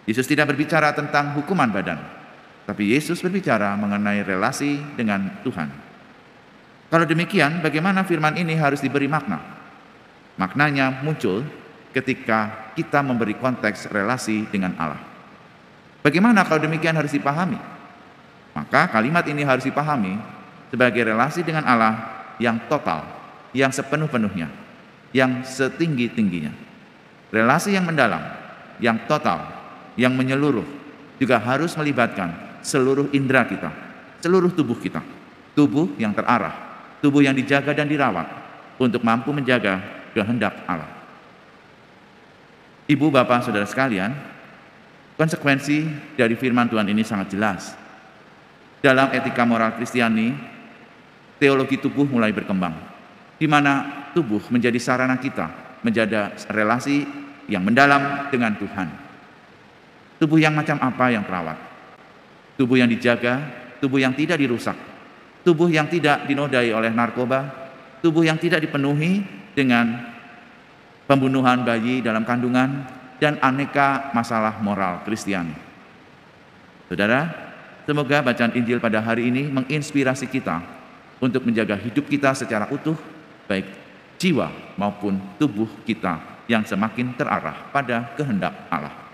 Yesus tidak berbicara tentang hukuman badan, tapi Yesus berbicara mengenai relasi dengan Tuhan. Kalau demikian, bagaimana firman ini harus diberi makna? Maknanya muncul ketika kita memberi konteks relasi dengan Allah. Bagaimana kalau demikian harus dipahami? Maka kalimat ini harus dipahami sebagai relasi dengan Allah yang total, yang sepenuh-penuhnya, yang setinggi-tingginya. Relasi yang mendalam, yang total, yang menyeluruh, juga harus melibatkan seluruh indera kita, seluruh tubuh kita. Tubuh yang terarah, tubuh yang dijaga dan dirawat untuk mampu menjaga kehendak Allah. Ibu, bapak, saudara sekalian, konsekuensi dari firman Tuhan ini sangat jelas. Dalam etika moral Kristiani, teologi tubuh mulai berkembang, di mana tubuh menjadi sarana kita menjaga relasi yang mendalam dengan Tuhan. Tubuh yang macam apa yang terawat? Tubuh yang dijaga, tubuh yang tidak dirusak, tubuh yang tidak dinodai oleh narkoba, tubuh yang tidak dipenuhi dengan pembunuhan bayi dalam kandungan, dan aneka masalah moral Kristiani. Saudara, semoga bacaan Injil pada hari ini menginspirasi kita untuk menjaga hidup kita secara utuh, baik jiwa maupun tubuh kita yang semakin terarah pada kehendak Allah.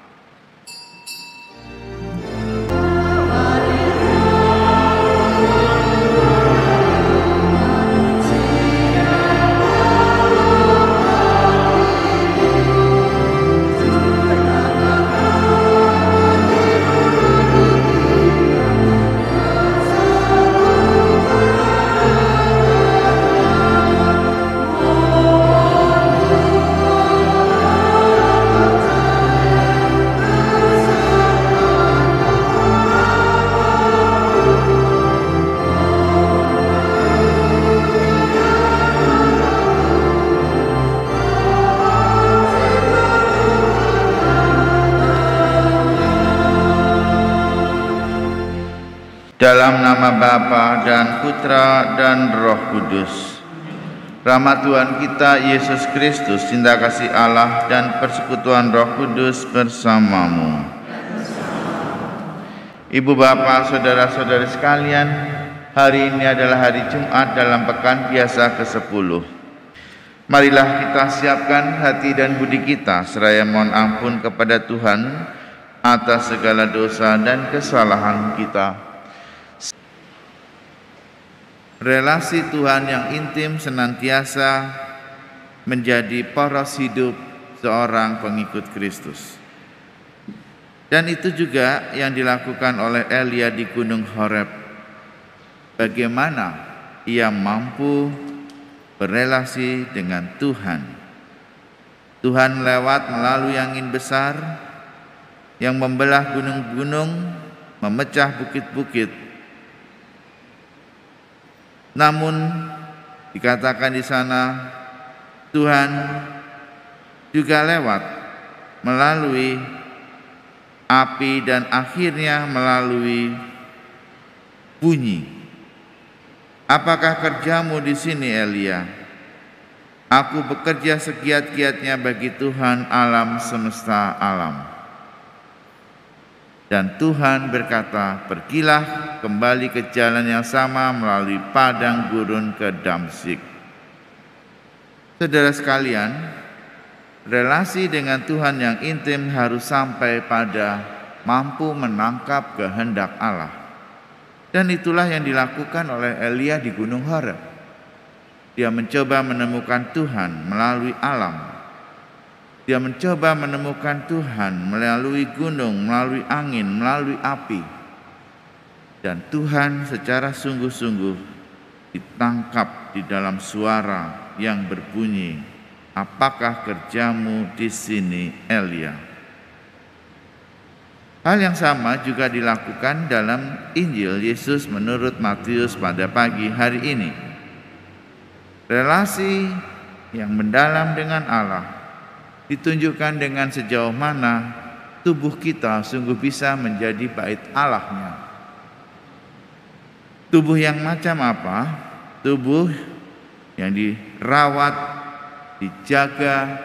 Dalam nama Bapa dan Putra dan Roh Kudus. Rahmat Tuhan kita Yesus Kristus, cinta kasih Allah dan persekutuan Roh Kudus bersamamu. Ibu bapak, saudara-saudari sekalian, hari ini adalah hari Jumat dalam pekan biasa ke-10. Marilah kita siapkan hati dan budi kita seraya mohon ampun kepada Tuhan atas segala dosa dan kesalahan kita. Relasi Tuhan yang intim senantiasa menjadi poros hidup seorang pengikut Kristus. Dan itu juga yang dilakukan oleh Elia di Gunung Horeb. Bagaimana ia mampu berelasi dengan Tuhan. Tuhan lewat melalui angin besar yang membelah gunung-gunung, memecah bukit-bukit. Namun dikatakan di sana Tuhan juga lewat melalui api dan akhirnya melalui bunyi. Apakah kerjamu di sini, Elia? Aku bekerja segiat-giatnya bagi Tuhan alam semesta alam. Dan Tuhan berkata, pergilah kembali ke jalan yang sama melalui padang gurun ke Damsyik. Saudara sekalian, relasi dengan Tuhan yang intim harus sampai pada mampu menangkap kehendak Allah. Dan itulah yang dilakukan oleh Elia di Gunung Horeb. Dia mencoba menemukan Tuhan melalui alam. Dia mencoba menemukan Tuhan melalui gunung, melalui angin, melalui api. Dan Tuhan secara sungguh-sungguh ditangkap di dalam suara yang berbunyi, apakah kerjamu di sini, Elia? Hal yang sama juga dilakukan dalam Injil Yesus menurut Matius pada pagi hari ini. Relasi yang mendalam dengan Allah ditunjukkan dengan sejauh mana tubuh kita sungguh bisa menjadi bait Allahnya. Tubuh yang macam apa? Tubuh yang dirawat, dijaga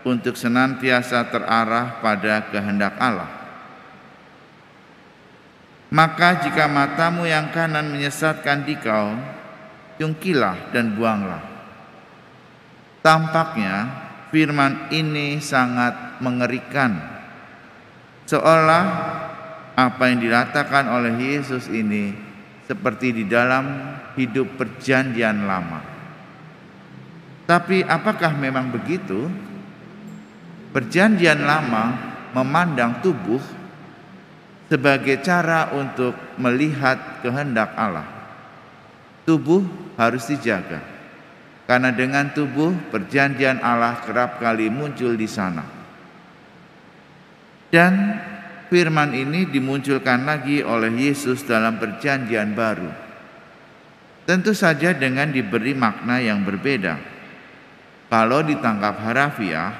untuk senantiasa terarah pada kehendak Allah. Maka jika matamu yang kanan menyesatkan dikau, jungkilah dan buanglah. Tampaknya firman ini sangat mengerikan, seolah apa yang dikatakan oleh Yesus ini seperti di dalam hidup perjanjian lama. Tapi apakah memang begitu? Perjanjian lama memandang tubuh sebagai cara untuk melihat kehendak Allah. Tubuh harus dijaga, karena dengan tubuh perjanjian Allah kerap kali muncul di sana. Dan firman ini dimunculkan lagi oleh Yesus dalam perjanjian baru. Tentu saja dengan diberi makna yang berbeda. Kalau ditangkap harafiah,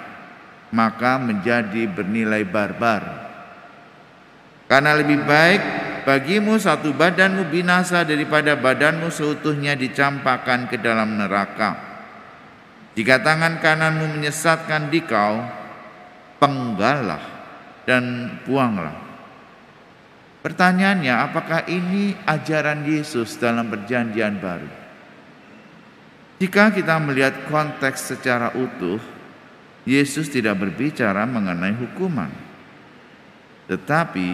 maka menjadi bernilai barbar. Karena lebih baik bagimu satu badanmu binasa daripada badanmu seutuhnya dicampakkan ke dalam neraka. Jika tangan kananmu menyesatkan dikau, penggallah dan buanglah. Pertanyaannya, apakah ini ajaran Yesus dalam perjanjian baru? Jika kita melihat konteks secara utuh, Yesus tidak berbicara mengenai hukuman. Tetapi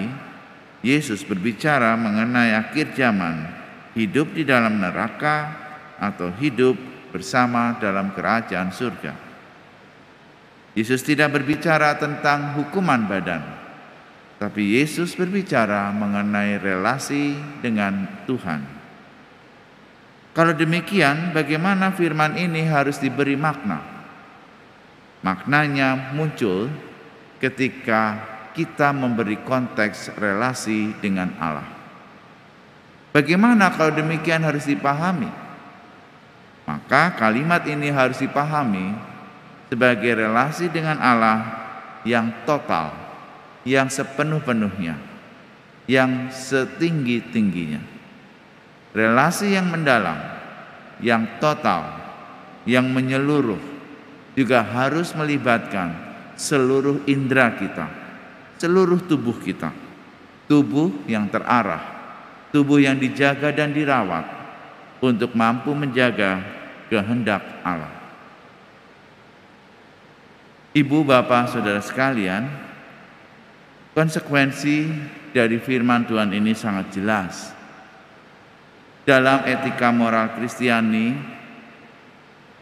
Yesus berbicara mengenai akhir zaman, hidup di dalam neraka atau hidup bersama dalam kerajaan surga. Yesus tidak berbicara tentang hukuman badan, tapi Yesus berbicara mengenai relasi dengan Tuhan. Kalau demikian, bagaimana firman ini harus diberi makna? Maknanya muncul ketika kita memberi konteks relasi dengan Allah. Bagaimana kalau demikian harus dipahami? Maka kalimat ini harus dipahami sebagai relasi dengan Allah yang total, yang sepenuh-penuhnya, yang setinggi-tingginya. Relasi yang mendalam, yang total, yang menyeluruh, juga harus melibatkan seluruh indera kita, seluruh tubuh kita, tubuh yang terarah, tubuh yang dijaga dan dirawat untuk mampu menjaga kehendak Allah. Ibu, bapak, saudara sekalian, konsekuensi dari firman Tuhan ini sangat jelas. Dalam etika moral Kristiani,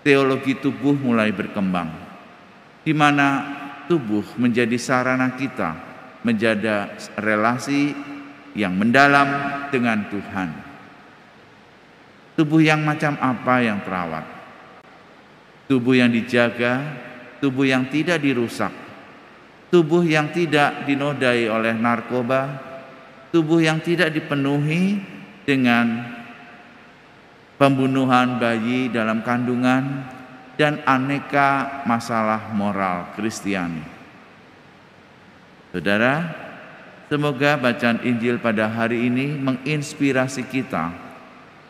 teologi tubuh mulai berkembang, di mana tubuh menjadi sarana kita menjaga relasi yang mendalam dengan Tuhan. Tubuh yang macam apa yang terawat? Tubuh yang dijaga, tubuh yang tidak dirusak, tubuh yang tidak dinodai oleh narkoba, tubuh yang tidak dipenuhi dengan pembunuhan bayi dalam kandungan, dan aneka masalah moral Kristiani. Saudara, semoga bacaan Injil pada hari ini menginspirasi kita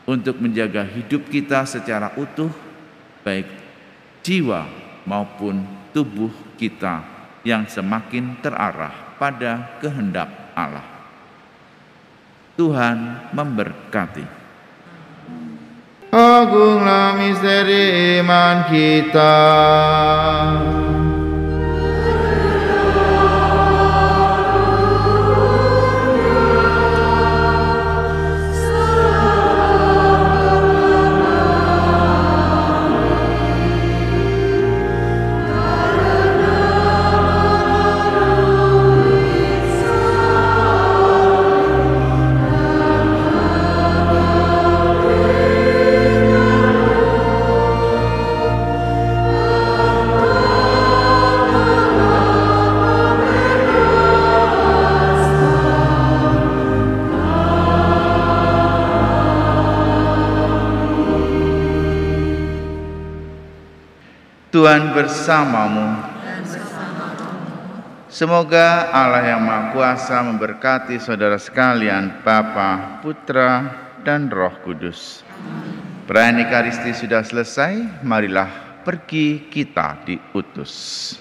untuk menjaga hidup kita secara utuh, baik jiwa maupun tubuh kita yang semakin terarah pada kehendak Allah. Tuhan memberkati. Agunglah misteri iman kita. Tuhan bersamamu. Semoga Allah yang Maha Kuasa memberkati saudara sekalian, Bapa, Putra, dan Roh Kudus. Perayaan Ekaristi sudah selesai, marilah pergi kita diutus.